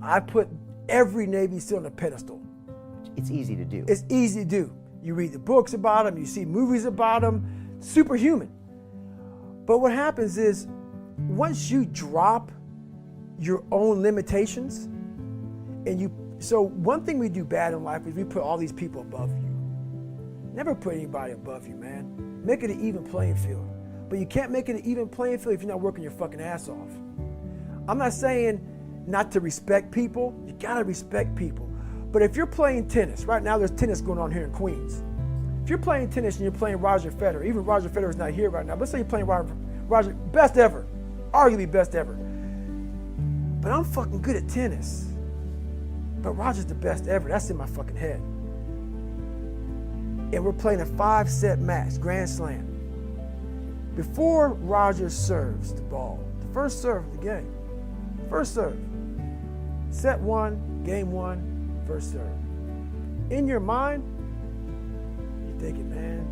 I put every Navy SEAL on a pedestal. It's easy to do. It's easy to do. You read the books about them, you see movies about them, superhuman. But what happens is, once you drop your own limitations, so one thing we do bad in life is we put all these people above you. Never put anybody above you, man. Make it an even playing field. But you can't make it an even playing field if you're not working your fucking ass off. I'm not saying not to respect people. You gotta respect people. But if you're playing tennis, right now there's tennis going on here in Queens. If you're playing tennis and you're playing Roger Federer, even Roger Federer is not here right now, but let's say you're playing Roger, best ever, arguably best ever. But I'm fucking good at tennis. But Roger's the best ever. That's in my fucking head. And we're playing a 5-set match, Grand Slam. Before Roger serves the ball, the first serve of the game, first serve, set 1, game 1, first serve. In your mind, you're thinking, man,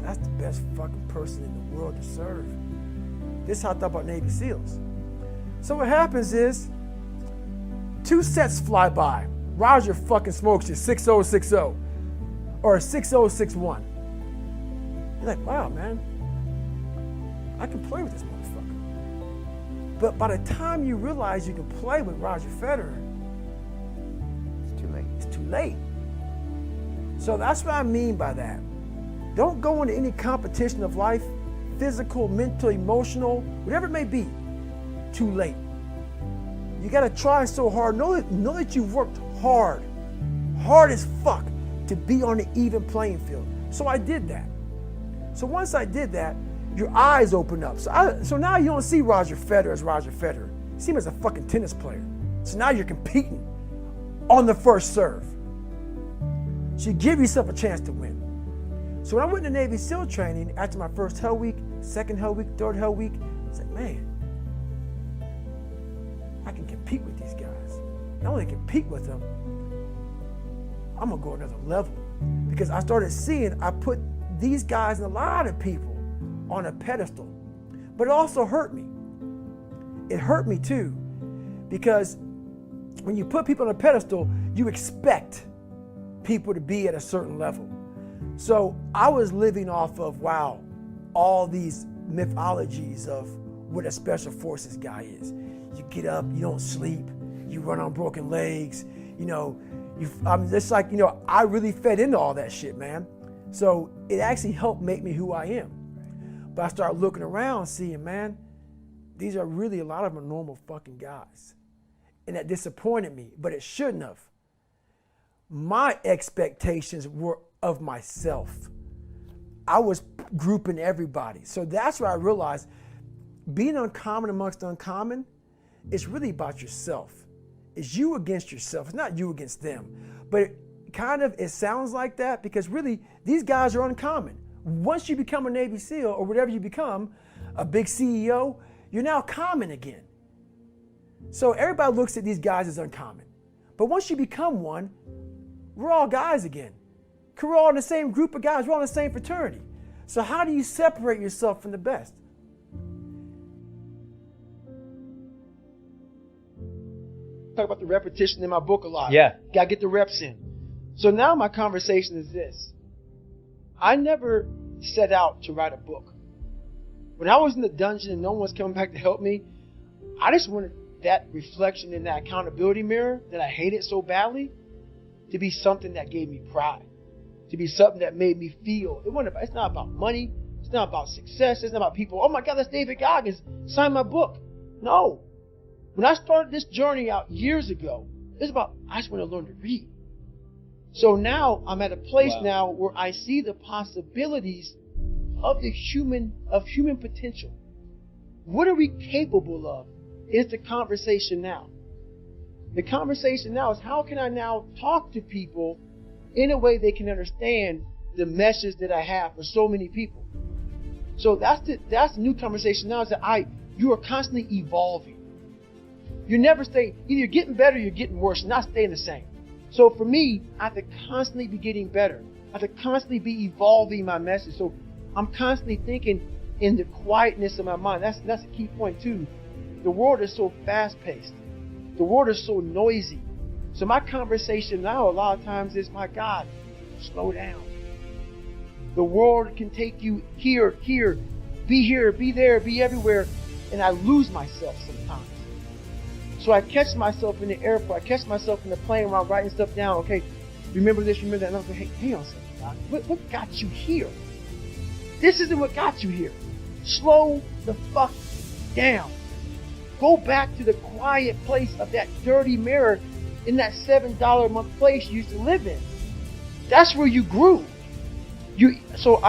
that's the best fucking person in the world to serve. This is how I thought about Navy SEALs. So what happens is, 2 sets fly by. Roger fucking smokes you 6-0, 6-0, or 6-0, 6-1. You're like, wow, man, I can play with this motherfucker. But by the time you realize you can play with Roger Federer, it's too late. It's too late. So that's what I mean by that. Don't go into any competition of life, physical, mental, emotional, whatever it may be, too late. You gotta try so hard. Know that you've worked hard as fuck to be on the even playing field. So I did that. So once I did that, your eyes open up. So now you don't see Roger Federer as Roger Federer. You see him as a fucking tennis player. So now you're competing on the first serve. So you give yourself a chance to win. So when I went to Navy SEAL training, after my first Hell Week, second Hell Week, third Hell Week, I was like, man, I can compete with these guys. Not only compete with them, I'm gonna go another level. Because I started seeing, I put these guys and a lot of people on a pedestal. But it also hurt me. It hurt me too. Because when you put people on a pedestal, you expect people to be at a certain level. So I was living off of, wow, all these mythologies of what a special forces guy is. You get up, you don't sleep, you run on broken legs, I'm just like, I really fed into all that shit, man. So it actually helped make me who I am. But I started looking around, seeing, man, these are really, a lot of them are normal fucking guys. And that disappointed me, but it shouldn't have. My expectations were of myself. I was grouping everybody. So that's where I realized being uncommon amongst uncommon, it's really about yourself. It's you against yourself. It's not you against them. But it sounds like that because really these guys are uncommon. Once you become a Navy SEAL or whatever you become, a big CEO, you're now common again. So everybody looks at these guys as uncommon. But once you become one, we're all guys again. We're all in the same group of guys. We're all in the same fraternity. So how do you separate yourself from the best? Talk about the repetition in my book a lot. Yeah. Gotta get the reps in. So now my conversation is this. I never set out to write a book. When I was in the dungeon and no one was coming back to help me, I just wanted that reflection in that accountability mirror that I hated so badly to be something that gave me pride, to be something that made me feel. It's not about money. It's not about success. It's not about people. Oh my God, that's David Goggins. Sign my book. No. When I started this journey out years ago, it's about, I just want to learn to read. So now I'm at a place now where I see the possibilities of human potential. What are we capable of? Is the conversation now. The conversation now is how can I now talk to people in a way they can understand the message that I have for so many people. So that's the new conversation now is that you are constantly evolving. You never stay, either you're getting better or you're getting worse, you're not staying the same. So for me, I have to constantly be getting better. I have to constantly be evolving my message. So I'm constantly thinking in the quietness of my mind. That's a key point too. The world is so fast-paced. The the world is so noisy. So my conversation now a lot of times is, my God, slow down. The world can take you here, be there, be everywhere. And I lose myself sometimes. So I catch myself in the airport. I catch myself in the plane while I'm writing stuff down. Okay, remember this, remember that. And I'm like, hey, hang on a second, God. What got you here? This isn't what got you here. Slow the fuck down. Go back to the quiet place of that dirty mirror in that $7 a month place you used to live in. That's where you grew. So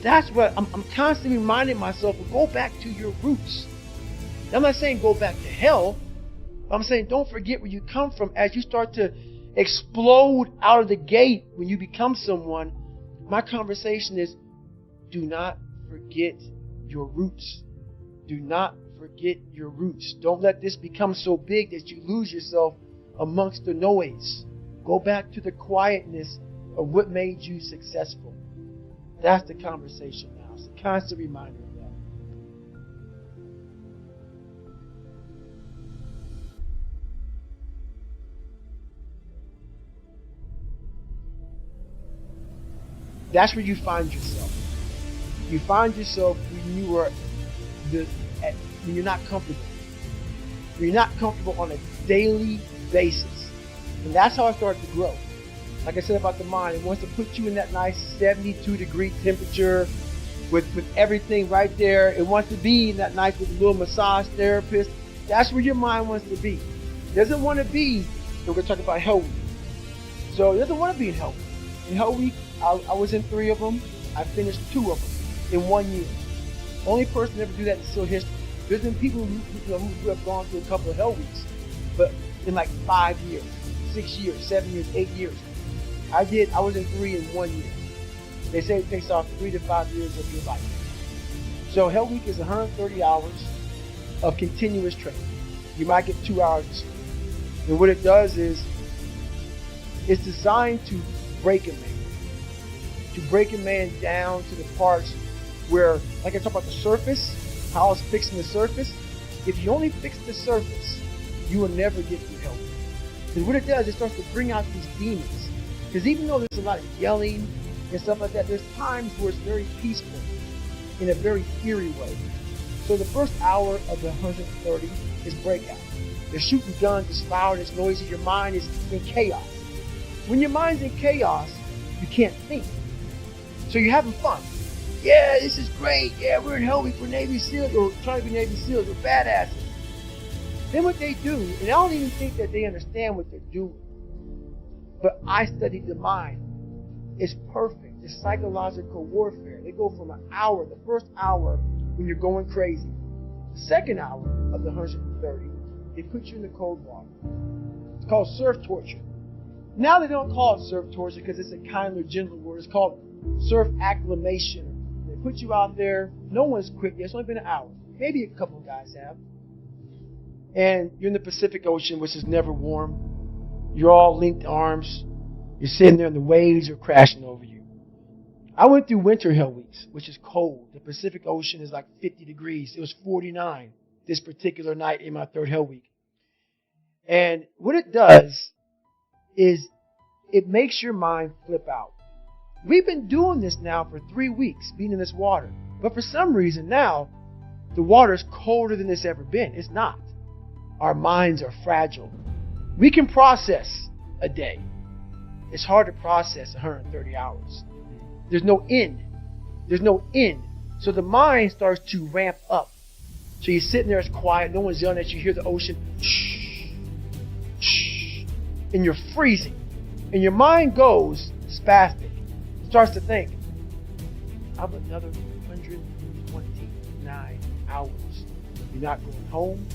that's what I'm constantly reminding myself of. Go back to your roots. I'm not saying go back to hell. I'm saying don't forget where you come from. As you start to explode out of the gate when you become someone, my conversation is, do not forget your roots. Do not forget your roots. Don't let this become so big that you lose yourself amongst the noise. Go back to the quietness of what made you successful. That's the conversation now. It's a constant reminder of that. That's where you find yourself. You find yourself when you're not comfortable. When you're not comfortable on a daily basis. And that's how I started to grow. Like I said about the mind, it wants to put you in that nice 72-degree temperature with everything right there. It wants to be in that nice with a little massage therapist. That's where your mind wants to be. It doesn't want to be, and we're going to talk about Hell Week. So it doesn't want to be in Hell Week. In Hell Week, I was in 3 of them. I finished 2 of them in 1 year. Only person to ever do that in still history. There's been people who have gone through a couple of Hell Weeks, but in like 5 years, 6 years, 7 years, 8 years. I was in 3 in 1 year. They say it takes off 3 to 5 years of your life. So Hell Week is 130 hours of continuous training. You might get 2 hours of sleep. And what it does is, it's designed to break a man. To break a man down to the parts where, like I talk about the surface, how I was fixing the surface. If you only fix the surface, you will never get through Hell Week. Because what it does, it starts to bring out these demons. Because even though there's a lot of yelling and stuff like that, there's times where it's very peaceful in a very eerie way. So the first hour of the 130 is breakout. They're shooting guns, it's loud, it's noisy, your mind is in chaos. When your mind's in chaos, you can't think. So you're having fun. Yeah, this is great. Yeah, we're in Hell Week, we're Navy SEALs, or trying to be Navy SEALs, we're badasses. Then what they do, and I don't even think that they understand what they're doing, but I studied the mind. It's perfect. It's psychological warfare. They go from an hour, the first hour when you're going crazy. The second hour of the 130, they put you in the cold water. It's called surf torture. Now they don't call it surf torture because it's a kinder, gentler word. It's called surf acclimation. They put you out there. No one's quit yet. It's only been an hour. Maybe a couple of guys have. And you're in the Pacific Ocean, which is never warm. You're all linked arms. You're sitting there and the waves are crashing over you. I went through winter Hell Weeks, which is cold. The Pacific Ocean is like 50 degrees. It was 49 this particular night in my 3rd Hell Week. And what it does is it makes your mind flip out. We've been doing this now for 3 weeks, being in this water. But for some reason now, the water is colder than it's ever been. It's not. Our minds are fragile. We can process a day. It's hard to process 130 hours. There's no end. There's no end. So the mind starts to ramp up. So you're sitting there, it's quiet, no one's yelling at you, you hear the ocean, shh, shh, and you're freezing. And your mind goes spastic. It starts to think, I have another 129 hours. You're not going home,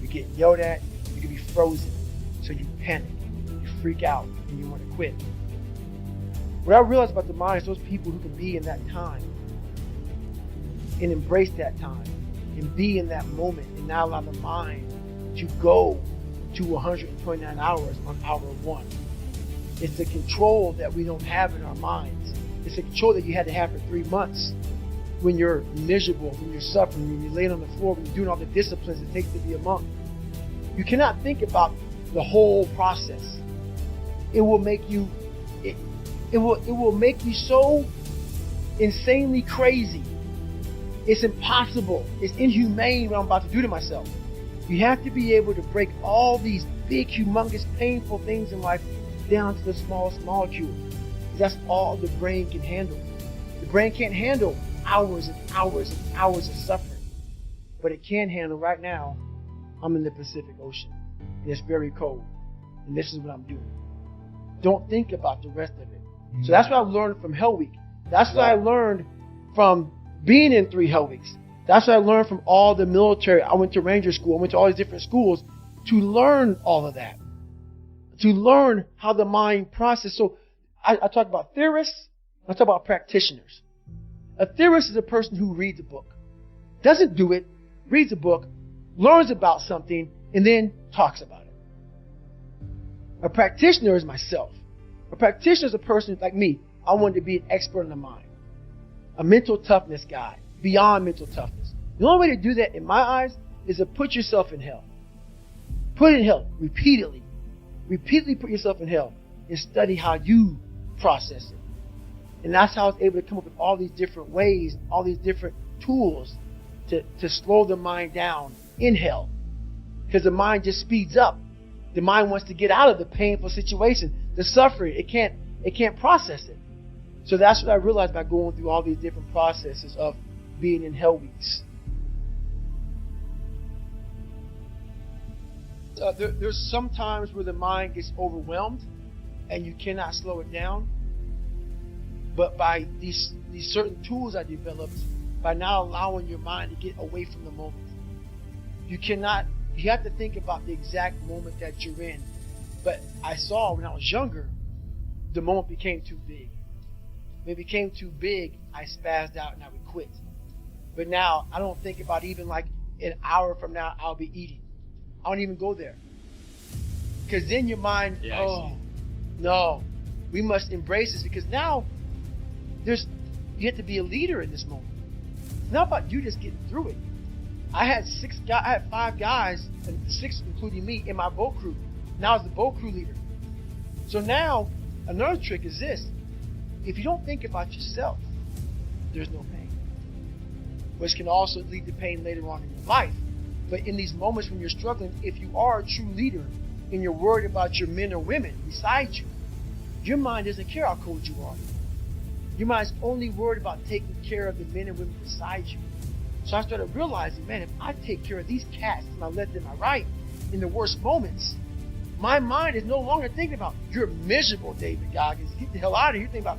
you're getting yelled at, you can be frozen. So you panic, you freak out, and you want to quit. What I realized about the mind is those people who can be in that time and embrace that time and be in that moment and not allow the mind to go to 129 hours on hour 1. It's the control that we don't have in our minds. It's the control that you had to have for 3 months when you're miserable, when you're suffering, when you're laying on the floor, when you're doing all the disciplines it takes to be a monk. You cannot think about the whole process. It will make you, it will make you so insanely crazy. It's impossible. It's inhumane what I'm about to do to myself. You have to be able to break all these big, humongous, painful things in life down to the smallest molecule. That's all the brain can handle. The brain can't handle hours and hours and hours of suffering. But it can handle right now, I'm in the Pacific Ocean. And it's very cold. And this is what I'm doing. Don't think about the rest of it. So that's what I learned from Hell Week. That's what I learned from being in 3 Hell Weeks. That's what I learned from all the military. I went to Ranger School. I went to all these different schools to learn all of that. To learn how the mind processes. So I talk about theorists. I talk about practitioners. A theorist is a person who reads a book. Doesn't do it, reads a book, learns about something, and then talks about it. A practitioner is myself. A practitioner is a person like me. I wanted to be an expert in the mind. A mental toughness guy, beyond mental toughness. The only way to do that, in my eyes, is to put yourself in hell. Put it in hell repeatedly. Repeatedly put yourself in hell and study how you process it. And that's how I was able to come up with all these different ways, all these different tools to slow the mind down in hell. Because the mind just speeds up. The mind wants to get out of the painful situation, the suffering. It can't process it. So that's what I realized by going through all these different processes of being in Hell Weeks. There's some times where the mind gets overwhelmed and you cannot slow it down. But by these certain tools I developed, by not allowing your mind to get away from the moment. You have to think about the exact moment that you're in. But I saw when I was younger, the moment became too big. When it became too big, I spazzed out and I would quit. But now, I don't think about even like an hour from now, I'll be eating. I don't even go there. Because then your mind, no, we must embrace this. Because now, you have to be a leader in this moment. It's not about you just getting through it. I had 5 guys, and 6 including me, in my boat crew. Now I was the boat crew leader. So now, another trick is this. If you don't think about yourself, there's no pain. Which can also lead to pain later on in your life. But in these moments when you're struggling, if you are a true leader and you're worried about your men or women beside you, your mind doesn't care how cold you are. Your mind's only worried about taking care of the men and women beside you. So I started realizing, man, if I take care of these cats and I let them right in the worst moments, my mind is no longer thinking about, you're miserable, David Goggins. Get the hell out of here. You're thinking about,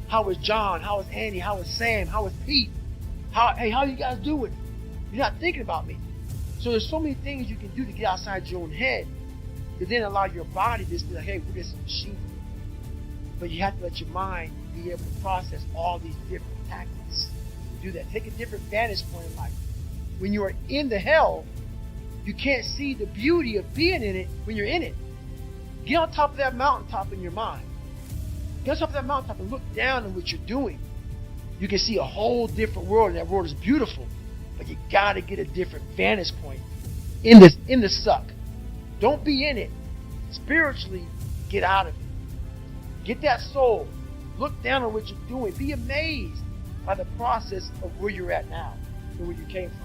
how was John? How was Andy? How was Sam? How was Pete? How you guys doing? You're not thinking about me. So there's so many things you can do to get outside your own head to then allow your body to just be like, hey, we're just a machine. But you have to let your mind be able to process all these different tactics to do that. Take a different vantage point in life. When you are in the hell, you can't see the beauty of being in it when you're in it. Get on top of that mountaintop in your mind. Get on top of that mountaintop and look down on what you're doing. You can see a whole different world, and that world is beautiful. But you gotta get a different vantage point in the suck. Don't be in it. Spiritually, get out of it. Get that soul. Look down on what you're doing. Be amazed by the process of where you're at now and where you came from.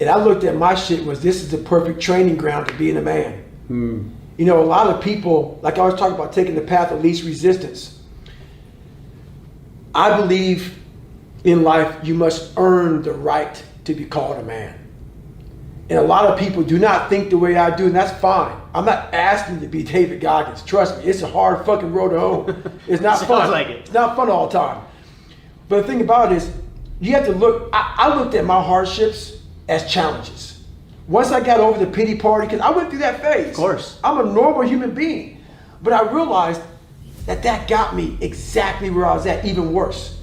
And I looked at my shit was, this is the perfect training ground to being a man. You know, a lot of people, like I was talking about taking the path of least resistance. I believe in life you must earn the right to be called a man. And a lot of people do not think the way I do, and that's fine. I'm not asking you to be David Goggins. Trust me, it's a hard fucking road to hoe. It's not fun. Like it. It's not fun all the time. But the thing about it is, you have to look, I looked at my hardships as challenges. Once I got over the pity party, because I went through that phase. Of course. I'm a normal human being. But I realized that got me exactly where I was at, even worse.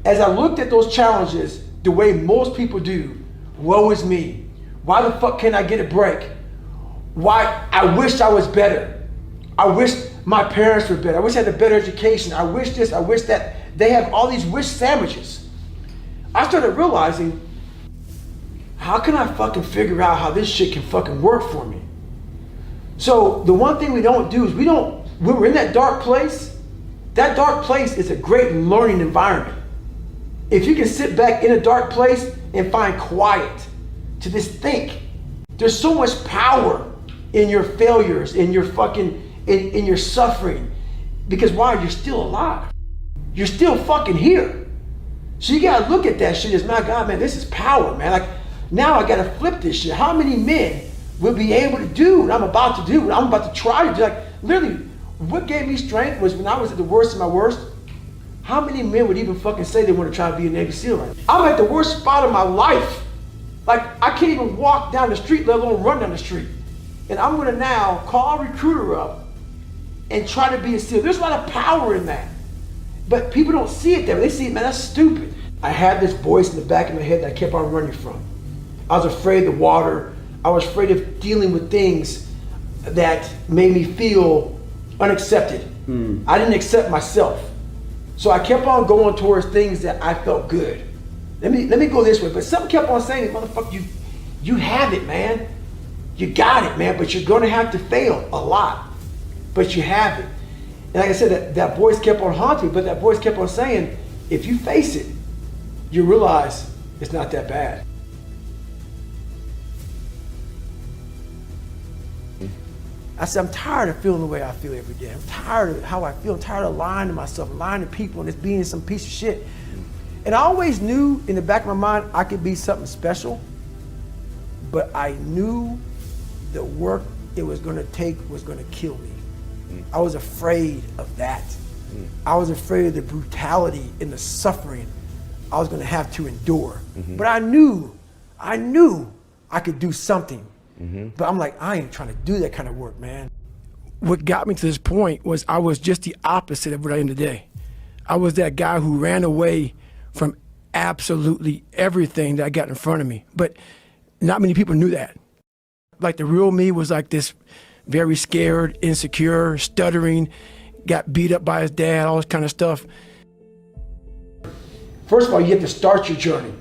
As I looked at those challenges the way most people do, woe is me. Why the fuck can't I get a break? Why? I wished I was better. I wish my parents were better. I wish I had a better education. I wish this, I wish that. They have all these wish sandwiches. I started realizing how can I fucking figure out how this shit can fucking work for me? So the one thing we don't do is when we're in that dark place is a great learning environment. If you can sit back in a dark place and find quiet to just think, there's so much power in your failures, in your fucking, in your suffering. Because why? You're still alive. You're still fucking here. So you gotta look at that shit as, my God, man, this is power, man. Like, now I gotta flip this shit. How many men will be able to do what I'm about to do, what I'm about to try to do? Like, literally, what gave me strength was when I was at the worst of my worst. How many men would even fucking say they want to try to be a Navy SEAL right now? I'm at the worst spot of my life. Like, I can't even walk down the street, let alone run down the street. And I'm gonna now call a recruiter up and try to be a SEAL. There's a lot of power in that. But people don't see it there. They see it, man, that's stupid. I had this voice in the back of my head that I kept on running from. I was afraid of the water. I was afraid of dealing with things that made me feel unaccepted. I didn't accept myself. So I kept on going towards things that I felt good. Let me go this way. But something kept on saying, motherfucker, you have it, man. You got it, man, but you're gonna have to fail a lot. But you have it. And like I said, that voice kept on haunting me, but that voice kept on saying, if you face it, you realize it's not that bad. I said, I'm tired of feeling the way I feel every day. I'm tired of how I feel. I'm tired of lying to myself, lying to people, and just being some piece of shit. And I always knew in the back of my mind I could be something special, but I knew the work it was gonna take was gonna kill me. I was afraid of that. I was afraid of the brutality and the suffering I was gonna have to endure. But I knew I could do something. But I'm like, I ain't trying to do that kind of work, man. What got me to this point was I was just the opposite of what I am today. I was that guy who ran away from absolutely everything that I got in front of me. But not many people knew that. Like, the real me was like this very scared, insecure, stuttering, got beat up by his dad, all this kind of stuff. First of all, you have to start your journey.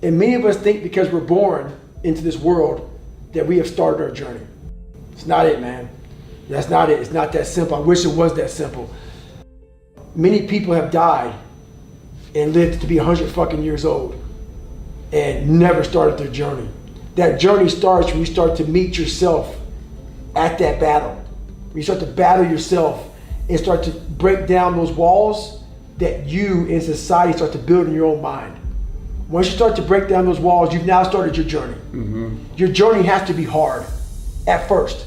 And many of us think because we're born into this world that we have started our journey. It's not it, man. That's not it. It's not that simple. I wish it was that simple. Many people have died and lived to be 100 fucking years old and never started their journey. That journey starts when you start to meet yourself at that battle. When you start to battle yourself and start to break down those walls that you in society start to build in your own mind. Once you start to break down those walls, you've now started your journey. Your journey has to be hard at first.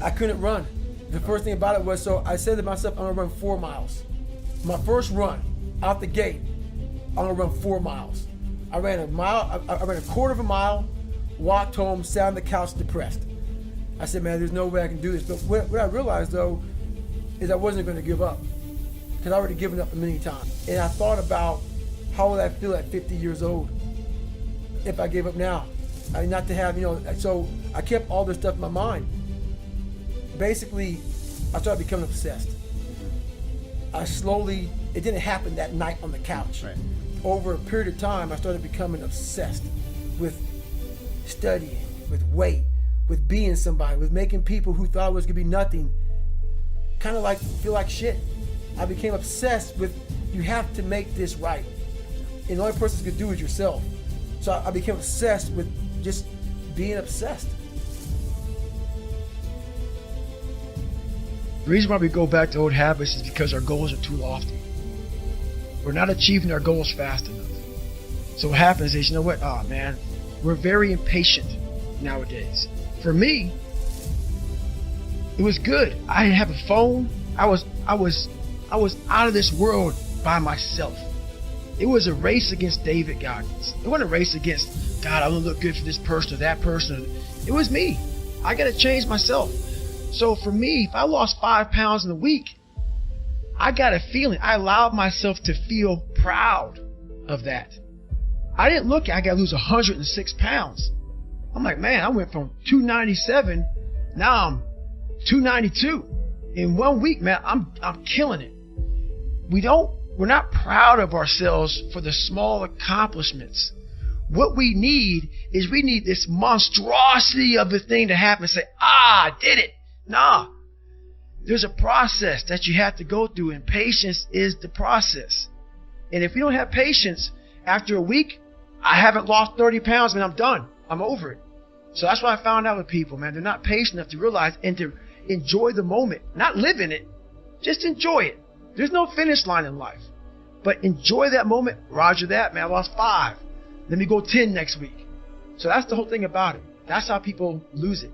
I couldn't run. The first thing about it was, so I said to myself, I'm gonna run 4 miles. My first run out the gate, I'm gonna run 4 miles. I ran a mile, I ran a quarter of a mile, walked home, sat on the couch depressed. I said, man, there's no way I can do this. But what I realized though, is I wasn't gonna give up. Because I already given up a million times. And I thought about, how would I feel at 50 years old if I gave up now? I mean, not to have, so I kept all this stuff in my mind. Basically, I started becoming obsessed. It didn't happen that night on the couch. Right. Over a period of time, I started becoming obsessed with studying, with weight, with being somebody, with making people who thought I was gonna be nothing kind of like feel like shit. I became obsessed with, you have to make this right. And the only person who could do it is yourself. So I became obsessed with just being obsessed. The reason why we go back to old habits is because our goals are too lofty. We're not achieving our goals fast enough. So what happens is, we're very impatient nowadays. For me, it was good. I didn't have a phone. I was out of this world by myself. It was a race against David Goggins. It wasn't a race against, God, I want to look good for this person or that person. It was me. I got to change myself. So for me, if I lost 5 pounds in a week, I got a feeling. I allowed myself to feel proud of that. I didn't look at, I got to lose 106 pounds. I'm like, man, I went from 297, now I'm 292. In 1 week, man, I'm killing it. We're not proud of ourselves for the small accomplishments. What we need is we need this monstrosity of a thing to happen and say, I did it. Nah. There's a process that you have to go through, and patience is the process. And if we don't have patience, after a week, I haven't lost 30 pounds, man, I'm done. I'm over it. So that's what I found out with people, man. They're not patient enough to realize and to enjoy the moment. Not live in it. Just enjoy it. There's no finish line in life. But enjoy that moment. Roger that, man. I lost 5. Let me go 10 next week. So that's the whole thing about it. That's how people lose it.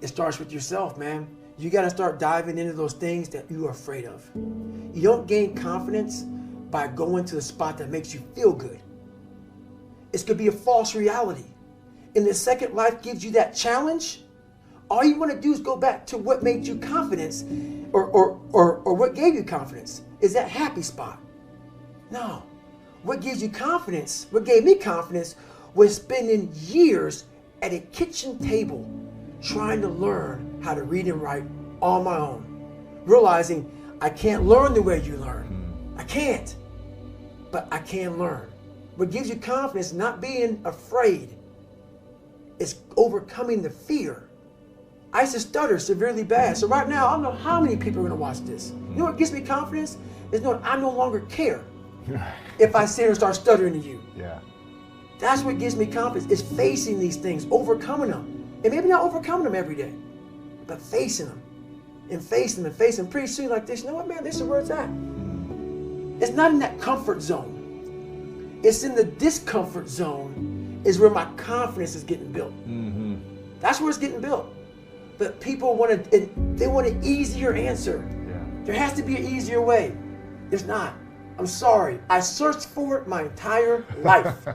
It starts with yourself, man. You got to start diving into those things that you are afraid of. You don't gain confidence by going to the spot that makes you feel good. It's going to be a false reality. And the second life gives you that challenge, all you want to do is go back to what made you confidence or what gave you confidence. Is that happy spot? No. What gives you confidence, what gave me confidence, was spending years at a kitchen table trying to learn how to read and write on my own. Realizing I can't learn the way you learn. I can't. But I can learn. What gives you confidence, not being afraid, is overcoming the fear. I used to stutter severely bad. So right now, I don't know how many people are going to watch this. You know what gives me confidence? Is knowing I no longer care if I sit here and start stuttering to you. Yeah. That's what gives me confidence, is facing these things, overcoming them. And maybe not overcoming them every day, but facing them and facing them and facing them. Pretty soon like this, you know what, man, this is where it's at. It's not in that comfort zone. It's in the discomfort zone is where my confidence is getting built. Mm-hmm. That's where it's getting built. But people want an easier answer. Yeah. There has to be an easier way. There's not. I'm sorry. I searched for it my entire life.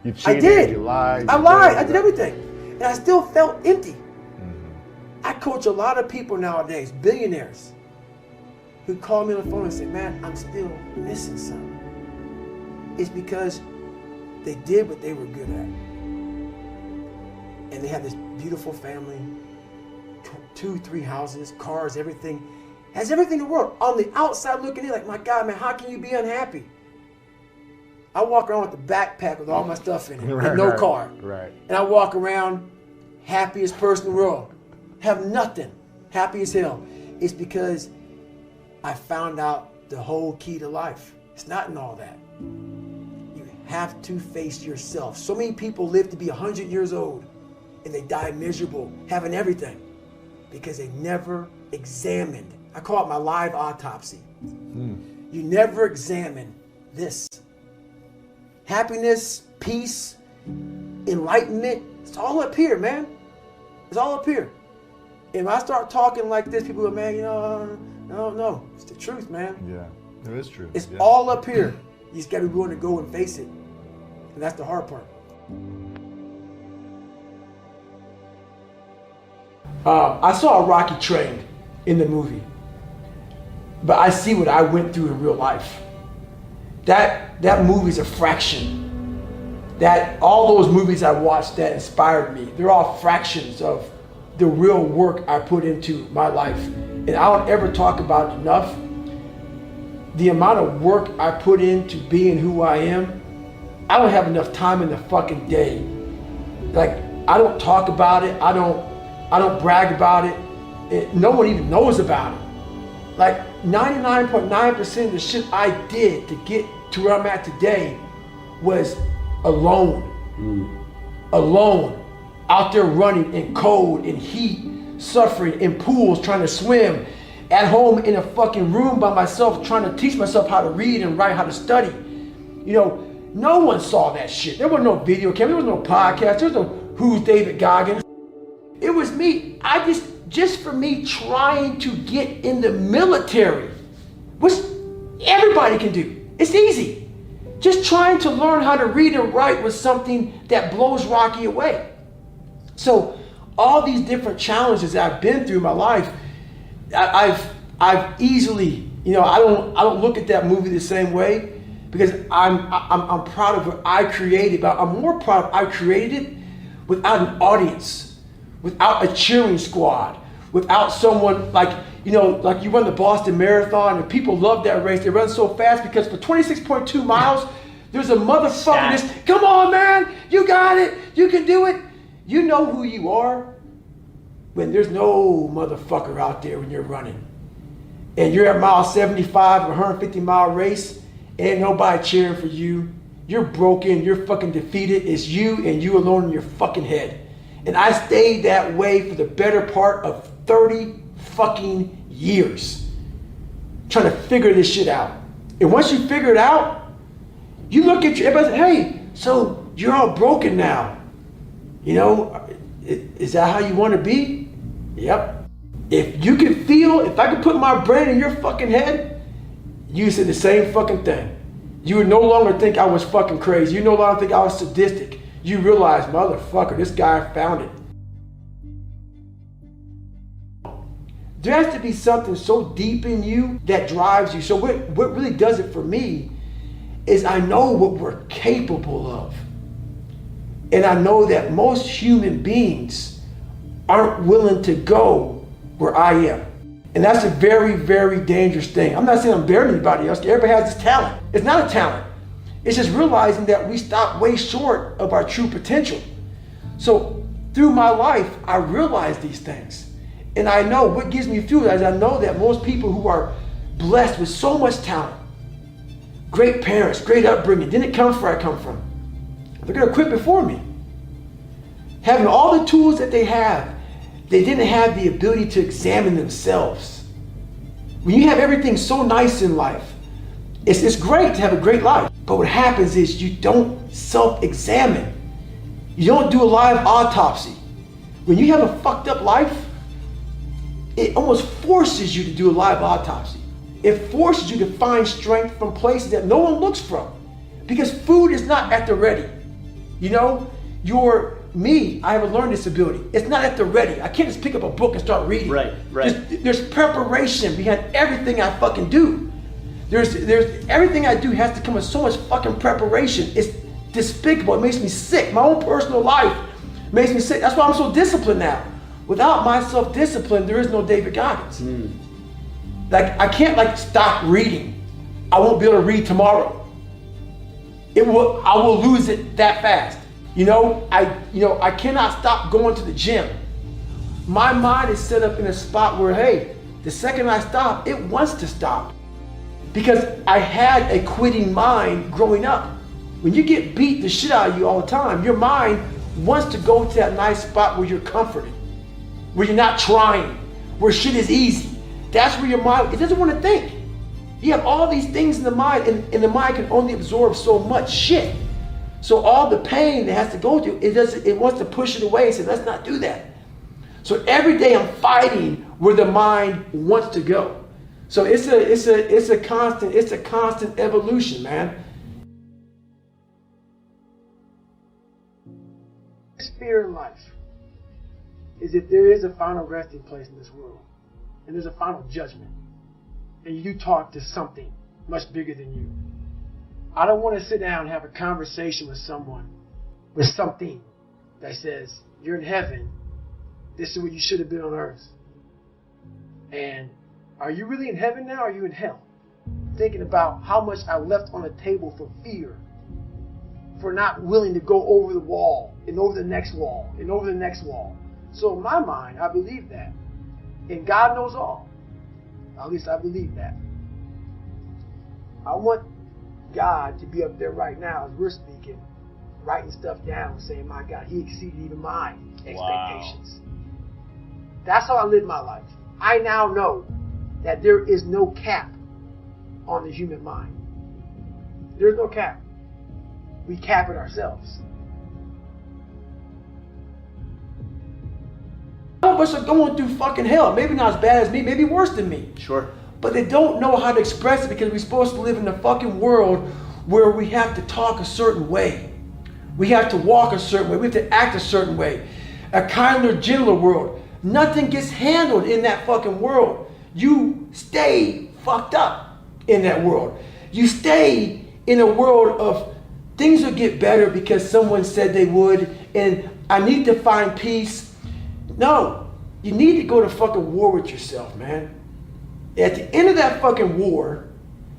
You cheated, I did. You lied. I lied. I did everything. And I still felt empty. Mm-hmm. I coach a lot of people nowadays, billionaires, who call me on the phone and say, man, I'm still missing something. It's because they did what they were good at. And they have this beautiful family, 2-3 houses, cars, everything. Has everything in the world. On the outside looking in, like, my God, man, how can you be unhappy? I walk around with a backpack with all my stuff in it, and no car. Right. And I walk around, happiest person in the world. Have nothing. Happy as hell. It's because I found out the whole key to life. It's not in all that. You have to face yourself. So many people live to be 100 years old, and they die miserable, having everything, because they never examined. I call it my live autopsy. You never examine this. Happiness, peace, enlightenment, it's all up here, man. It's all up here. And when I start talking like this, people go, man, you know, no. It's the truth, man. Yeah, it is true. It's all up here. You just got to be willing to go and face it. And that's the hard part. I saw Rocky trained in the movie, but I see what I went through in real life. That movie's a fraction. That all those movies I watched that inspired me, they're all fractions of the real work I put into my life. And I don't ever talk about it enough. The amount of work I put into being who I am, I don't have enough time in the fucking day. Like, I don't talk about it. I don't brag about it. No one even knows about it. Like 99.9% of the shit I did to get to where I'm at today was alone. Alone. Out there running in cold, in heat, suffering, in pools, trying to swim. At home in a fucking room by myself, trying to teach myself how to read and write, how to study. You know, no one saw that shit. There was no video camera, there was no podcast, there was no Who's David Goggins. It was me. Just for me trying to get in the military, which everybody can do. It's easy. Just trying to learn how to read and write was something that blows Rocky away. So all these different challenges that I've been through in my life, I've easily, you know, I don't look at that movie the same way, because I'm proud of what I created, but I'm more proud I created it without an audience, without a cheering squad, without someone like, like you run the Boston Marathon and people love that race. They run so fast because for 26.2 miles, there's a motherfucker that's, come on, man, you got it, you can do it. You know who you are when there's no motherfucker out there when you're running. And you're at mile 75 of a 150-mile race, and ain't nobody cheering for you. You're broken, you're fucking defeated. It's you and you alone in your fucking head. And I stayed that way for the better part of 30 fucking years. Trying to figure this shit out. And once you figure it out, you look at everybody say, hey, so you're all broken now. Is that how you want to be? Yep. If you can feel, if I could put my brain in your fucking head, you said the same fucking thing. You would no longer think I was fucking crazy. You no longer think I was sadistic. You realize, motherfucker, this guy found it. There has to be something so deep in you that drives you. So what really does it for me is I know what we're capable of. And I know that most human beings aren't willing to go where I am. And that's a very, very dangerous thing. I'm not saying I'm better than anybody else. Everybody has this talent. It's not a talent. It's just realizing that we stop way short of our true potential. So through my life, I realize these things. And I know what gives me fuel is I know that most people who are blessed with so much talent, great parents, great upbringing, didn't come from where I come from. They're gonna quit before me. Having all the tools that they have, they didn't have the ability to examine themselves. When you have everything so nice in life, it's great to have a great life. But what happens is you don't self-examine. You don't do a live autopsy. When you have a fucked up life, it almost forces you to do a live autopsy. It forces you to find strength from places that no one looks from. Because food is not at the ready. I have a learning disability. It's not at the ready. I can't just pick up a book and start reading. Right. There's preparation behind everything I fucking do. There's everything I do has to come with so much fucking preparation. It's despicable. It makes me sick. My own personal life makes me sick. That's why I'm so disciplined now. Without my self-discipline, there is no David Goggins. I can't stop reading. I won't be able to read tomorrow. I will lose it that fast. I cannot stop going to the gym. My mind is set up in a spot where, hey, the second I stop, it wants to stop. Because I had a quitting mind growing up. When you get beat the shit out of you all the time, your mind wants to go to that nice spot where you're comforted, where you're not trying, where shit is easy. That's where your mind, it doesn't want to think. You have all these things in the mind, and the mind can only absorb so much shit. So all the pain it has to go through, it wants to push it away and say, let's not do that. So every day I'm fighting where the mind wants to go. So it's a constant evolution, man. This fear in life is that there is a final resting place in this world, and there's a final judgment, and you talk to something much bigger than you. I don't want to sit down and have a conversation with someone, with something that says, you're in heaven, this is where you should have been on earth. And are you really in heaven now, or are you in hell? Thinking about how much I left on the table for fear, for not willing to go over the wall, and over the next wall, and over the next wall. So in my mind, I believe that. And God knows all. At least I believe that. I want God to be up there right now as we're speaking, writing stuff down, saying, my God, he exceeded even my expectations. Wow. That's how I live my life. I now know that there is no cap on the human mind. There's no cap. We cap it ourselves. All of us are going through fucking hell. Maybe not as bad as me, maybe worse than me. Sure. But they don't know how to express it because we're supposed to live in a fucking world where we have to talk a certain way. We have to walk a certain way. We have to act a certain way. A kinder, gentler world. Nothing gets handled in that fucking world. You stay fucked up in that world. You stay in a world of things will get better because someone said they would, and I need to find peace. No, You need to go to fucking war with yourself, man. At the end of that fucking war,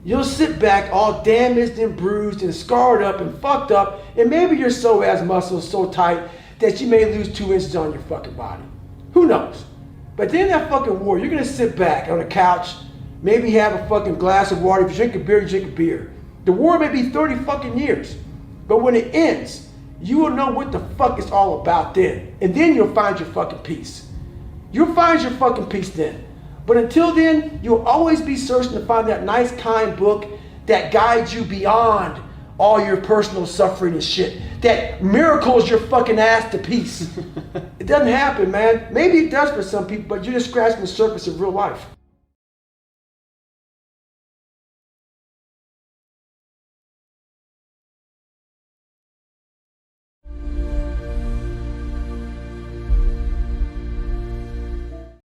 you'll sit back all damaged and bruised and scarred up and fucked up, and maybe your psoas muscles so tight that you may lose 2 inches on your fucking body. Who knows? But at the end of that fucking war, you're gonna sit back on a couch, maybe have a fucking glass of water. If you drink a beer, you drink a beer. The war may be 30 fucking years, but when it ends, you will know what the fuck it's all about then. And then you'll find your fucking peace. You'll find your fucking peace then. But until then, you'll always be searching to find that nice, kind book that guides you beyond all your personal suffering and shit. That miracles your fucking ass to peace. It doesn't happen, man. Maybe it does for some people, but you're just scratching the surface of real life.